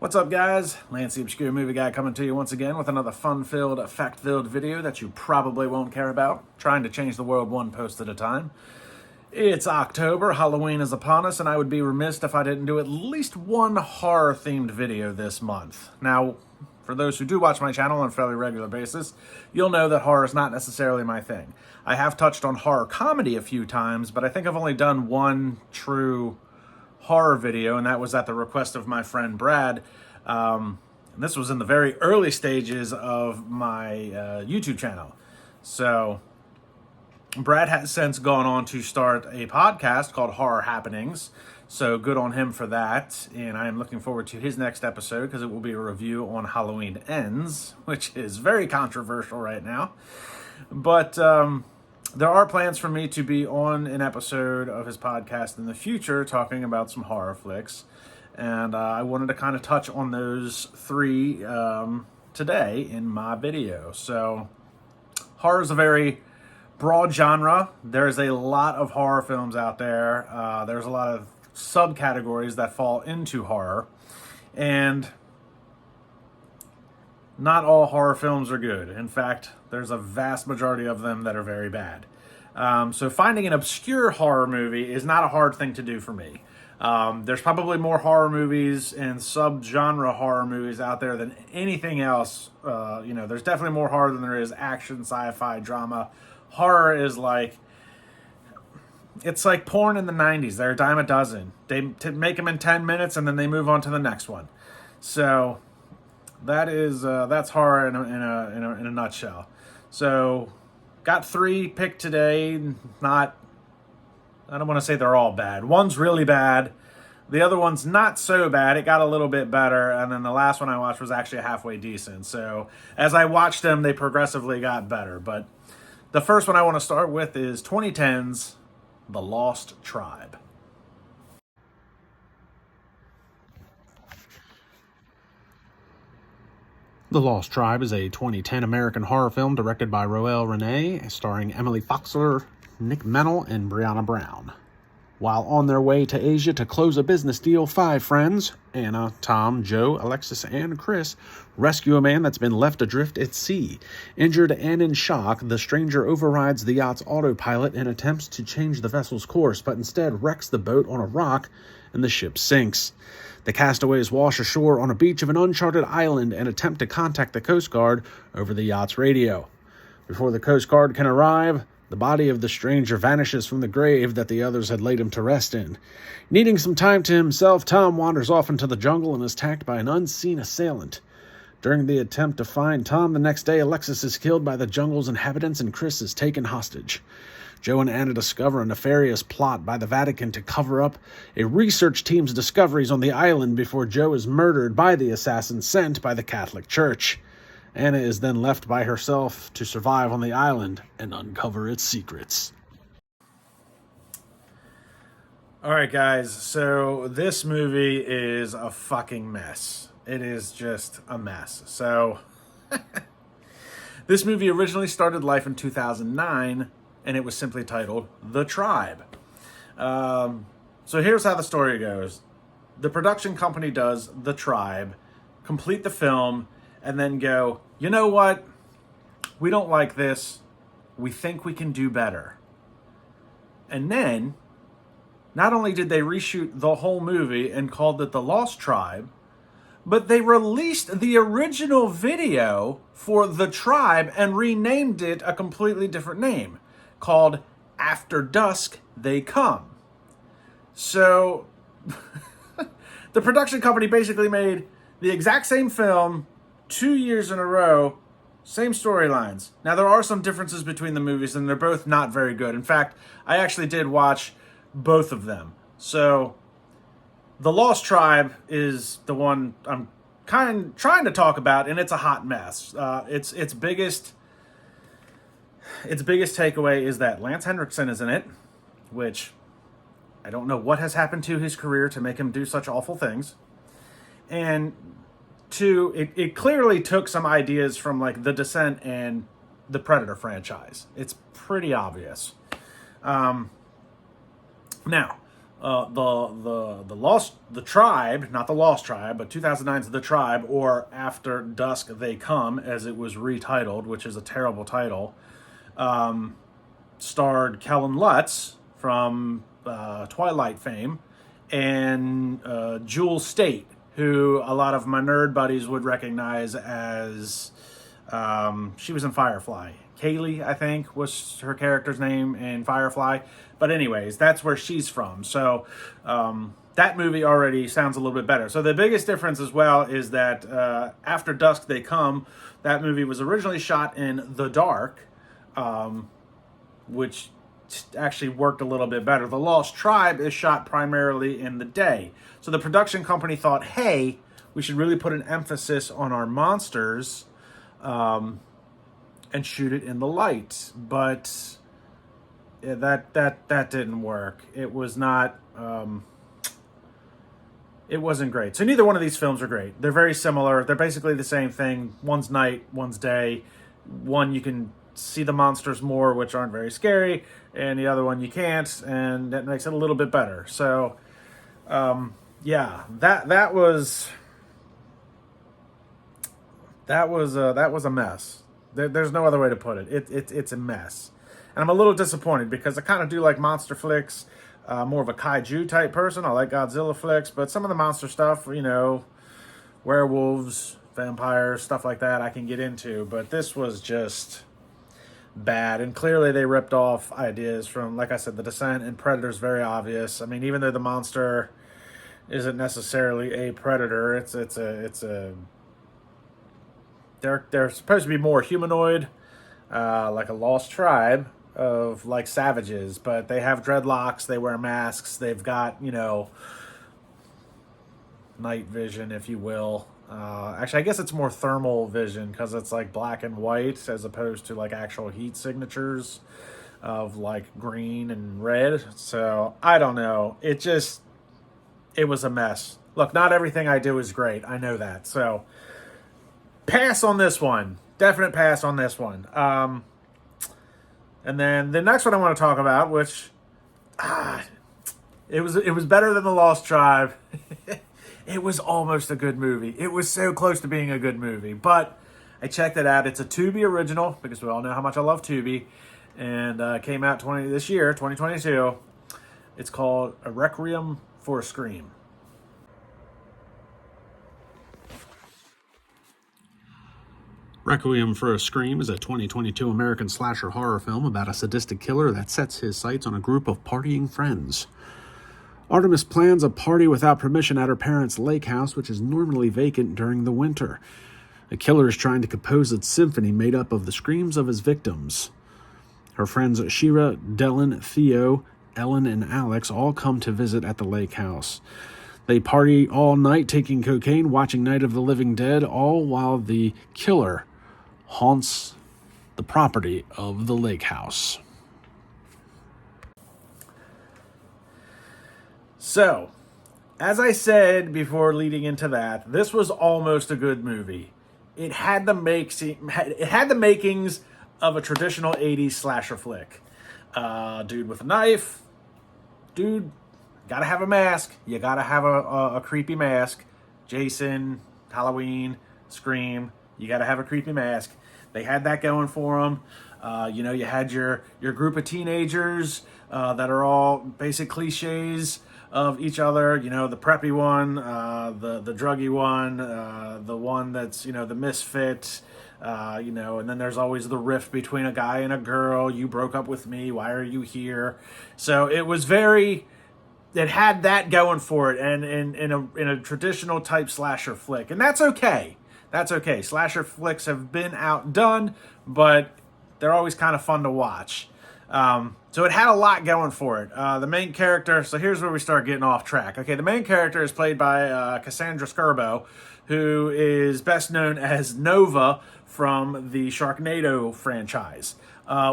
What's up, guys? Lance the Obscure Movie Guy coming to you once again with another fun-filled, fact-filled video that you probably won't care about, trying to change the world one post at a time. It's October, Halloween is upon us, and I would be remiss if I didn't do at least one horror-themed video this month. Now, for those who do watch my channel on a fairly regular basis, you'll know that horror is not necessarily my thing. I have touched on horror comedy a few times, but I think I've only done one true horror video, and that was at the request of my friend Brad. And this was in the very early stages of my YouTube channel. So Brad has since gone on to start a podcast called Horror Happenings. So good on him for that. And I am looking forward to his next episode because it will be a review on Halloween Ends, which is very controversial right now. But there are plans for me to be on an episode of his podcast in the future talking about some horror flicks. And I wanted to kind of touch on those three today in my video. So horror is a very broad genre. There's a lot of horror films out there. There's a lot of subcategories that fall into horror. And not all horror films are good. In fact, there's a vast majority of them that are very bad. So finding an obscure horror movie is not a hard thing to do for me. There's probably more horror movies and sub-genre horror movies out there than anything else. There's definitely more horror than there is action, sci-fi, drama. Horror is it's like porn in the 90s. They're a dime a dozen. They make them in 10 minutes and then they move on to the next one. So that's horror in a nutshell. So got three picked today. I don't want to say they're all bad. One's really bad. The other one's not so bad. It got a little bit better. And then the last one I watched was actually halfway decent. So as I watched them, they progressively got better. But the first one I want to start with is 2010's The Lost Tribe. The Lost Tribe is a 2010 American horror film directed by Roel Renee, starring Emily Foxler, Nick Mennel, and Brianna Brown. While on their way to Asia to close a business deal, five friends, Anna, Tom, Joe, Alexis, and Chris, rescue a man that's been left adrift at sea. Injured and in shock, the stranger overrides the yacht's autopilot and attempts to change the vessel's course, but instead wrecks the boat on a rock and the ship sinks. The castaways wash ashore on a beach of an uncharted island and attempt to contact the Coast Guard over the yacht's radio. Before the Coast Guard can arrive, the body of the stranger vanishes from the grave that the others had laid him to rest in. Needing some time to himself, Tom wanders off into the jungle and is attacked by an unseen assailant. During the attempt to find Tom the next day, Alexis is killed by the jungle's inhabitants and Chris is taken hostage. Joe and Anna discover a nefarious plot by the Vatican to cover up a research team's discoveries on the island before Joe is murdered by the assassin sent by the Catholic Church. Anna is then left by herself to survive on the island and uncover its secrets. All right, guys, so this movie is a fucking mess. It is just a mess. So this movie originally started life in 2009, and it was simply titled The Tribe. So here's how the story goes. The production company does The Tribe, complete the film, and then go, you know what? We don't like this. We think we can do better. And then, not only did they reshoot the whole movie and called it The Lost Tribe, but they released the original video for The Tribe and renamed it a completely different name, called After Dusk They Come. So, the production company basically made the exact same film 2 years in a row, same storylines. Now, there are some differences between the movies, and they're both not very good. In fact, I actually did watch both of them. So, The Lost Tribe is the one I'm trying to talk about, and it's a hot mess. Its biggest takeaway is that Lance Henriksen is in it, which I don't know what has happened to his career to make him do such awful things. And two, it clearly took some ideas from like The Descent and the Predator franchise. It's pretty obvious. Now, the Tribe, not the Lost Tribe, but 2009's The Tribe, or After Dusk They Come, as it was retitled, which is a terrible title, starred Kellen Lutz from Twilight fame, and Jewel State, who a lot of my nerd buddies would recognize as she was in Firefly. Kaylee, I think, was her character's name in Firefly. But anyways, that's where she's from. So that movie already sounds a little bit better. So the biggest difference as well is that After Dusk They Come, that movie was originally shot in the dark, which actually worked a little bit better. The Lost Tribe is shot primarily in the day. So the production company thought, hey, we should really put an emphasis on our monsters and shoot it in the light. But yeah, that didn't work. It was not... it wasn't great. So neither one of these films are great. They're very similar. They're basically the same thing. One's night, one's day. One you can see the monsters more, which aren't very scary, and the other one you can't, and that makes it a little bit better. So, yeah, that was a mess. There's no other way to put it. It's a mess, and I'm a little disappointed because I kind of do like monster flicks. More of a kaiju type person. I like Godzilla flicks, but some of the monster stuff, werewolves, vampires, stuff like that, I can get into. But this was just bad, and clearly they ripped off ideas from, like I said, The Descent and Predator's very obvious. I mean, even though the monster isn't necessarily a predator, it's a they're supposed to be more humanoid, like a Lost Tribe of like savages, but they have dreadlocks, they wear masks, they've got night vision, if you will. Actually, I guess it's more thermal vision because it's like black and white as opposed to like actual heat signatures of like green and red. So I don't know. It was a mess. Look, not everything I do is great. I know that. So pass on this one. Definite pass on this one. And then the next one I want to talk about, which it was better than The Lost Tribe. It was almost a good movie. It was so close to being a good movie. But I checked it out. It's a Tubi original, because we all know how much I love Tubi. And came out this year, 2022. It's called A Requiem for a Scream. Requiem for a Scream is a 2022 American slasher horror film about a sadistic killer that sets his sights on a group of partying friends. Artemis plans a party without permission at her parents' lake house, which is normally vacant during the winter. The killer is trying to compose a symphony made up of the screams of his victims. Her friends Shira, Dylan, Theo, Ellen, and Alex all come to visit at the lake house. They party all night, taking cocaine, watching Night of the Living Dead, all while the killer haunts the property of the lake house. So, as I said before leading into that, this was almost a good movie. It had the makings of a traditional 80s slasher flick. Dude with a knife. Dude, gotta have a mask. You gotta have a creepy mask. Jason, Halloween, Scream. You gotta have a creepy mask. They had that going for them. You had your group of teenagers that are all basic cliches of each other, the preppy one, the druggy one, the one that's, the misfit, and then there's always the rift between a guy and a girl. You broke up with me. Why are you here? So it had that going for it, and in a traditional type slasher flick. And that's okay. That's okay. Slasher flicks have been outdone, but they're always kind of fun to watch. So it had a lot going for it. The main character, so here's where we start getting off track. Okay, the main character is played by Cassandra Skirbo, who is best known as Nova from the Sharknado franchise,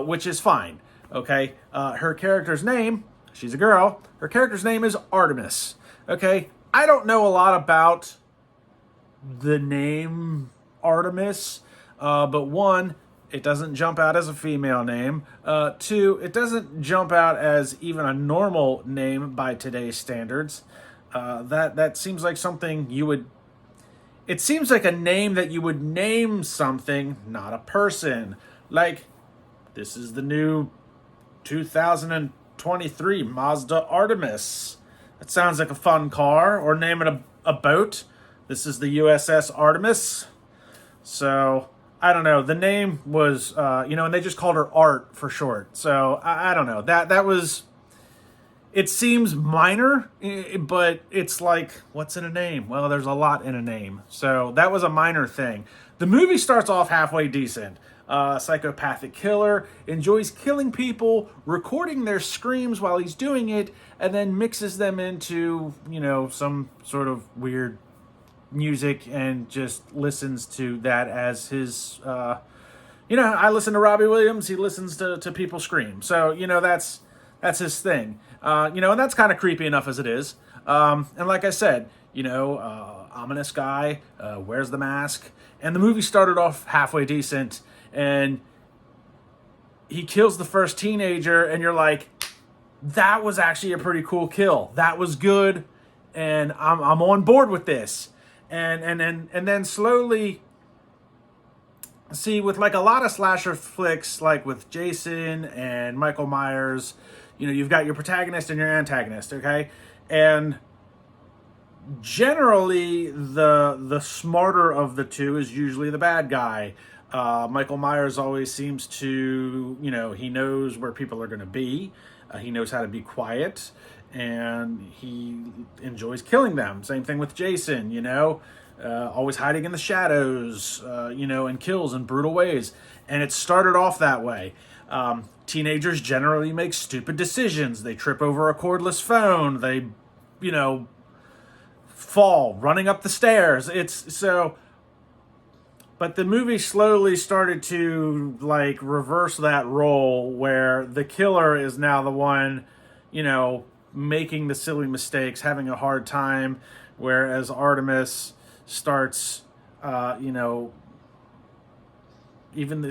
which is fine. Okay, her character's name, she's a girl, her character's name is Artemis. Okay, I don't know a lot about the name Artemis, but one, it doesn't jump out as a female name. 2, it doesn't jump out as even a normal name by today's standards. That seems like something you would... It seems like a name that you would name something, not a person. Like, this is the new 2023 Mazda Artemis. That sounds like a fun car. Or name it a boat. This is the USS Artemis. So, I don't know. The name was, and they just called her Art for short. So, I don't know. That was... It seems minor, but it's like, what's in a name? Well, there's a lot in a name. So that was a minor thing. The movie starts off halfway decent. Psychopathic killer enjoys killing people, recording their screams while he's doing it, and then mixes them into, some sort of weird music and just listens to that as his... I listen to Robbie Williams. He listens to people scream. So, that's his thing. And that's kind of creepy enough as it is. And like I said, ominous guy, wears the mask. And the movie started off halfway decent. And he kills the first teenager. And you're like, that was actually a pretty cool kill. That was good. And I'm on board with this. And then slowly... See, with like a lot of slasher flicks, like with Jason and Michael Myers... you've got your protagonist and your antagonist, okay? And generally, the smarter of the two is usually the bad guy. Michael Myers always seems to, he knows where people are going to be. He knows how to be quiet. And he enjoys killing them. Same thing with Jason, always hiding in the shadows, and kills in brutal ways. And it started off that way. Teenagers generally make stupid decisions. They trip over a cordless phone. They, fall running up the stairs. But the movie slowly started to reverse that role where the killer is now the one, making the silly mistakes, having a hard time, whereas Artemis starts,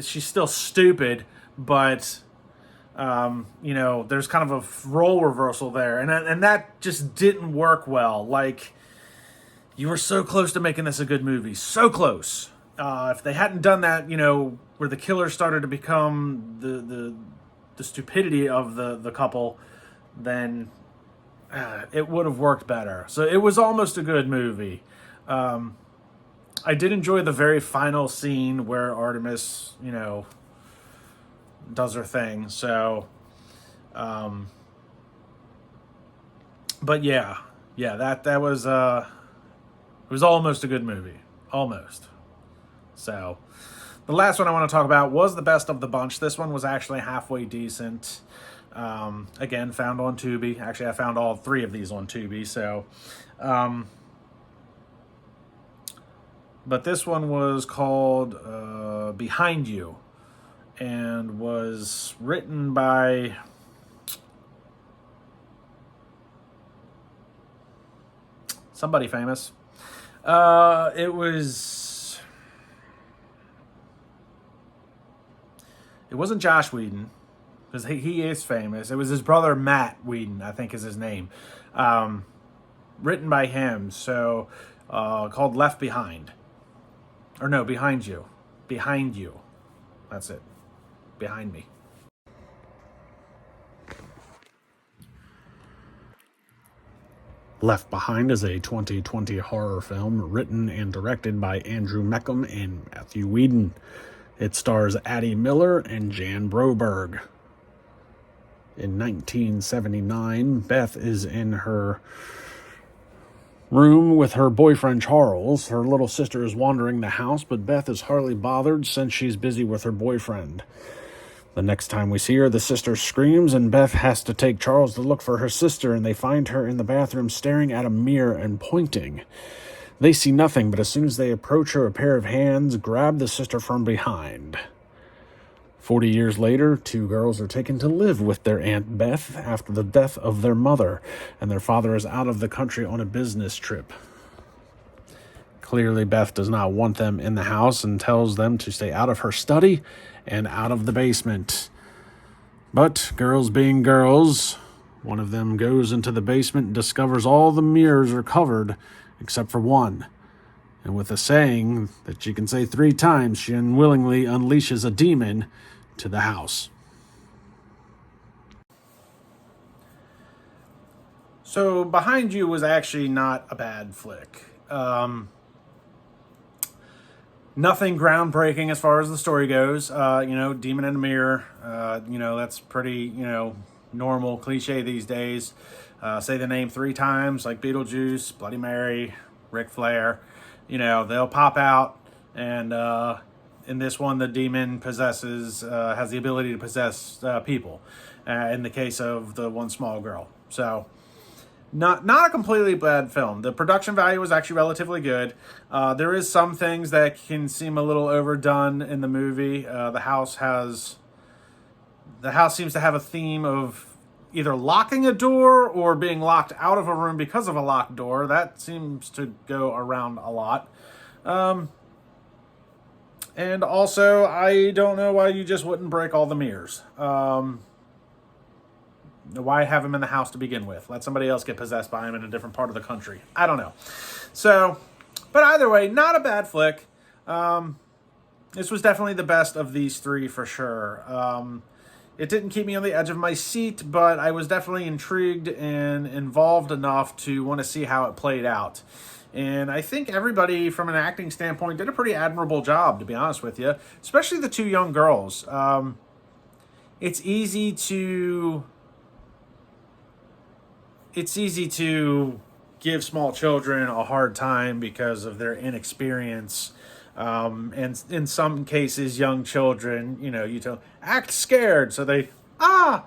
she's still stupid, but there's kind of a role reversal there, and that just didn't work well. Like, you were so close to making this a good movie, so close. If they hadn't done that, where the killer started to become the stupidity of the couple, then it would have worked better. So it was almost a good movie. I did enjoy the very final scene where Artemis, does her thing. So, but yeah, that was, it was almost a good movie. Almost. So, the last one I want to talk about was the best of the bunch. This one was actually halfway decent. Again, found on Tubi. Actually, I found all 3 of these on Tubi. So, but this one was called Behind You, and was written by somebody famous. It wasn't Josh Whedon, because he is famous. It was his brother Matt Whedon, I think is his name. Written by him, so called Left Behind. Or no, Behind You. Behind You. That's it. Behind me. Left Behind is a 2020 horror film written and directed by Andrew Meckham and Matthew Whedon. It stars Addie Miller and Jan Broberg. In 1979, Beth is in her room with her boyfriend Charles. Her little sister is wandering the house, but Beth is hardly bothered since she's busy with her boyfriend. The next time we see her, the sister screams, and Beth has to take Charles to look for her sister, and they find her in the bathroom staring at a mirror and pointing. They see nothing, but as soon as they approach her, a pair of hands grab the sister from behind. 40 years later, 2 girls are taken to live with their Aunt Beth after the death of their mother, and their father is out of the country on a business trip. Clearly, Beth does not want them in the house and tells them to stay out of her study and out of the basement. But girls being girls, one of them goes into the basement and discovers all the mirrors are covered except for one. And with a saying that she can say 3 times, she unwillingly unleashes a demon to the house. So Behind You was actually not a bad flick. Nothing groundbreaking as far as the story goes. Demon in a mirror. That's pretty, normal cliche these days. Say the name 3 times, like Beetlejuice, Bloody Mary, Ric Flair. They'll pop out. And in this one, the demon has the ability to possess people. In the case of the one small girl. So, not a completely bad film. The production value was actually relatively good. There is some things that can seem a little overdone in the movie. The house seems to have a theme of either locking a door or being locked out of a room because of a locked door. That seems to go around a lot. And also, I don't know why you just wouldn't break all the mirrors. Why have him in the house to begin with? Let somebody else get possessed by him in a different part of the country. I don't know. So, but either way, not a bad flick. This was definitely the best of these 3 for sure. It didn't keep me on the edge of my seat, but I was definitely intrigued and involved enough to want to see how it played out. And I think everybody, from an acting standpoint, did a pretty admirable job, to be honest with you. Especially the 2 young girls. It's easy to give small children a hard time because of their inexperience. And in some cases, young children, you tell, act scared. So they, but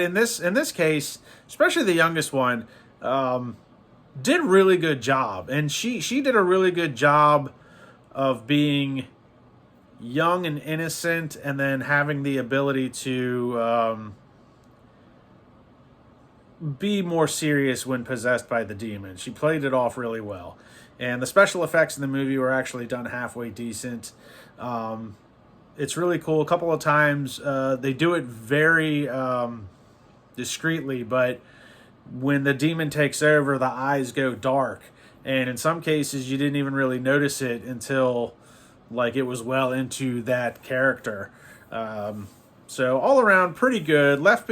in this case, especially the youngest one, did a really good job. And she did a really good job of being young and innocent and then having the ability to, be more serious when possessed by the demon. She played it off really well. And the special effects in the movie were actually done halfway decent. It's really cool. A couple of times they do it very discreetly, but when the demon takes over, the eyes go dark. And in some cases, you didn't even really notice it until it was well into that character. So all around, pretty good. Not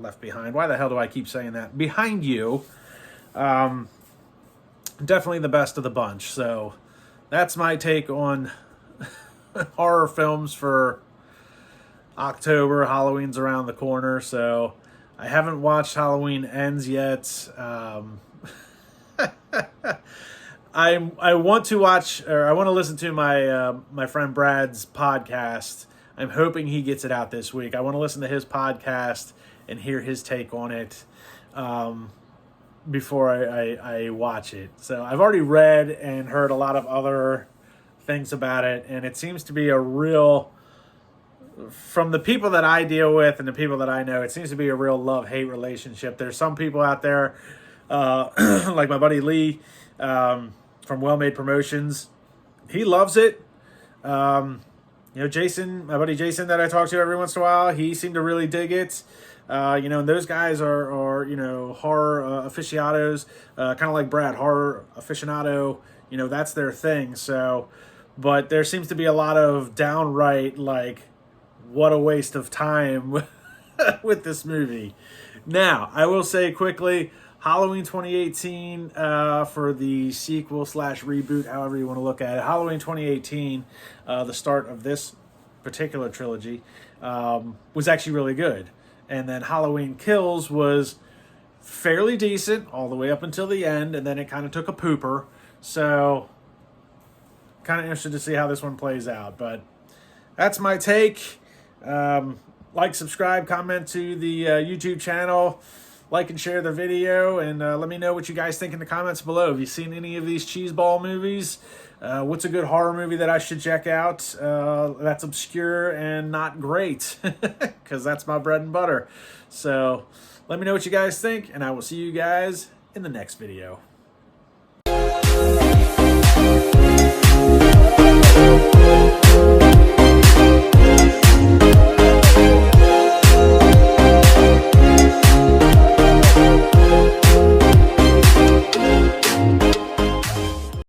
Left Behind. Why the hell do I keep saying that? Behind You. Definitely the best of the bunch. So that's my take on horror films for October. Halloween's around the corner. So I haven't watched Halloween Ends yet. I want to watch, or I want to listen to my friend Brad's podcast. I'm hoping he gets it out this week. I want to listen to his podcast and hear his take on it before I watch it. So I've already read and heard a lot of other things about it, and it seems to be a real, from the people that I deal with and the people that I know, it seems to be a real love-hate relationship. There's some people out there, like my buddy Lee from Well Made Promotions. He loves it. Jason, my buddy Jason that I talk to every once in a while, he seemed to really dig it. And those guys are horror aficionados, kind of like Brad, horror aficionado, that's their thing. So, but there seems to be a lot of downright, what a waste of time with this movie. Now, I will say quickly, Halloween 2018 for the sequel / reboot, however you want to look at it. Halloween 2018, the start of this particular trilogy, was actually really good. And then Halloween Kills was fairly decent all the way up until the end, and then it kind of took a pooper. So, kind of interested to see how this one plays out. But that's my take. Subscribe, comment to the YouTube channel. Like and share the video, and let me know what you guys think in the comments below. Have you seen any of these cheeseball movies? What's a good horror movie that I should check out that's obscure and not great? Because that's my bread and butter. So let me know what you guys think, and I will see you guys in the next video.